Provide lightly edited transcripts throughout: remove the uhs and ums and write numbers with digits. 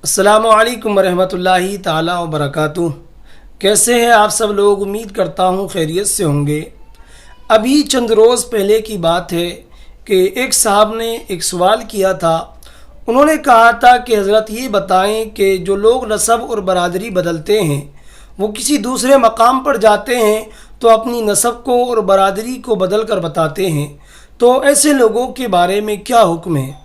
अस्सलामु अलैकुम वरहमतुल्लाहि ताला वबरकातुहू। कैसे हैं आप सब लोग? उम्मीद करता हूँ खैरियत से होंगे। अभी चंद रोज़ पहले की बात है कि एक साहब ने एक सवाल किया था। उन्होंने कहा था कि हज़रत ये बताएं कि जो लोग नसब और बरादरी बदलते हैं वो किसी दूसरे मकाम पर जाते हैं तो अपनी नसब को और बरादरी को बदल कर बताते हैं, तो ऐसे लोगों के बारे में क्या हुक्म है?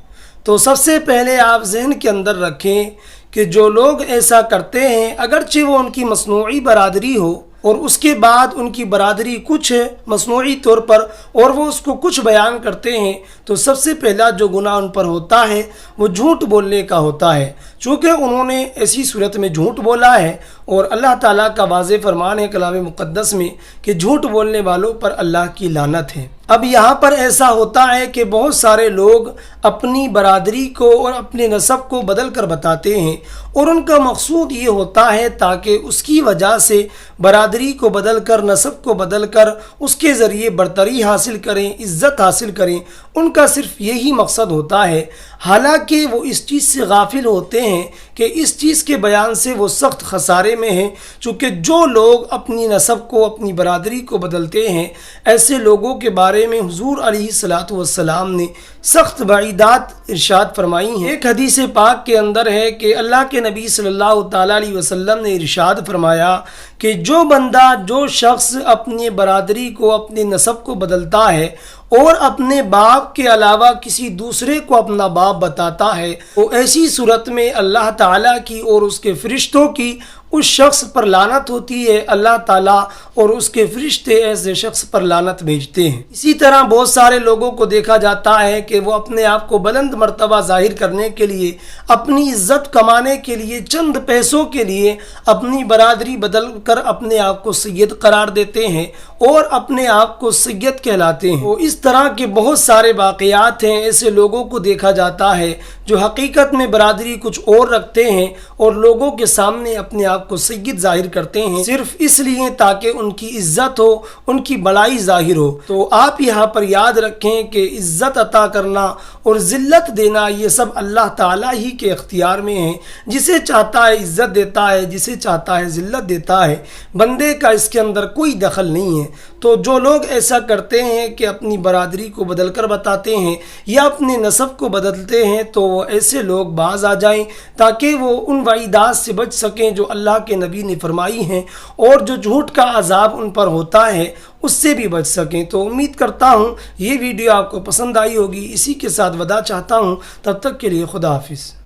तो सबसे पहले आप जहन के अंदर रखें कि जो लोग ऐसा करते हैं, अगरचे वो उनकी मसनूई बरादरी हो और उसके बाद उनकी बरादरी कुछ है मसनूई तौर पर और वो उसको कुछ बयान करते हैं, तो सबसे पहला जो गुनाह उन पर होता है वो झूठ बोलने का होता है। चूँकि उन्होंने ऐसी सूरत में झूठ बोला है और अल्लाह ताला का वाज़ेह फरमान है कलाम मुक़द्दस में कि झूठ बोलने वालों पर अल्लाह की लानत है। अब यहाँ पर ऐसा होता है कि बहुत सारे लोग अपनी बरादरी को और अपने नसब को बदल कर बताते हैं और उनका मकसूद ये होता है ताकि उसकी वजह से बरादरी को बदल कर, नसब को बदल कर उसके ज़रिए बरतरी हासिल करें, इज़्ज़त हासिल करें। उनका सिर्फ यही मकसद होता है। हालांकि वो इस चीज़ से गाफिल होते हैं कि इस चीज़ के बयान से वो सख्त खसारे में हैं, चूँकि जो लोग अपनी नसब को, अपनी बरादरी को बदलते हैं, ऐसे लोगों के बारे में हुज़ूर अलैहिस्सलातु वस्सलाम ने सख्त वईदात इरशाद फरमाई हैं। एक हदीस पाक के अंदर है कि अल्लाह के नबी सल्लल्लाहु ताला अलैहि वसल्लम ने इरशाद फरमाया कि जो बंदा, जो शख्स अपनी बरादरी को, अपने नसब को बदलता है और अपने बाप के अलावा किसी दूसरे को अपना बाप बताता है, तो ऐसी सूरत में अल्लाह ताला की और उसके फरिश्तों की उस शख्स पर लानत होती है। अल्लाह ताला और उसके फरिश्ते ऐसे शख्स पर लानत भेजते हैं। इसी तरह बहुत सारे लोगों को देखा जाता है कि वो अपने आप को बुलंद मर्तबा जाहिर करने के लिए, अपनी इज्जत कमाने के लिए, चंद पैसों के लिए अपनी बरादरी बदल कर अपने आप को सैयद करार देते हैं और अपने आप को सैयद कहलाते हैं। तो इस तरह के बहुत सारे वाक़यात हैं। ऐसे लोगों को देखा जाता है जो हकीकत में बरादरी कुछ और रखते हैं और लोगों के सामने अपने आप को सैयद जाहिर करते हैं सिर्फ इसलिए ताकि उनकी इज्जत हो, उनकी बड़ाई जाहिर हो। तो आप यहाँ पर याद रखें कि इज्जत अता करना और ज़िल्लत देना ये सब अल्लाह ताला ही के इख्तियार में है। जिसे चाहता है इज्जत देता है, जिसे चाहता है ज़िल्लत देता है। बंदे का इसके अंदर कोई दखल नहीं है। तो जो लोग ऐसा करते हैं कि अपनी बरादरी को बदल कर बताते हैं या अपने नसब को बदलते हैं, तो ऐसे लोग बाज आ जाएं ताकि वो उन वईदात से बच सकें जो अल्लाह के नबी ने फरमाई हैं और जो झूठ का अजाब उन पर होता है उससे भी बच सकें। तो उम्मीद करता हूँ ये वीडियो आपको पसंद आई होगी। इसी के साथ वदा चाहता हूँ। तब तक के लिए खुदा हाफिज़।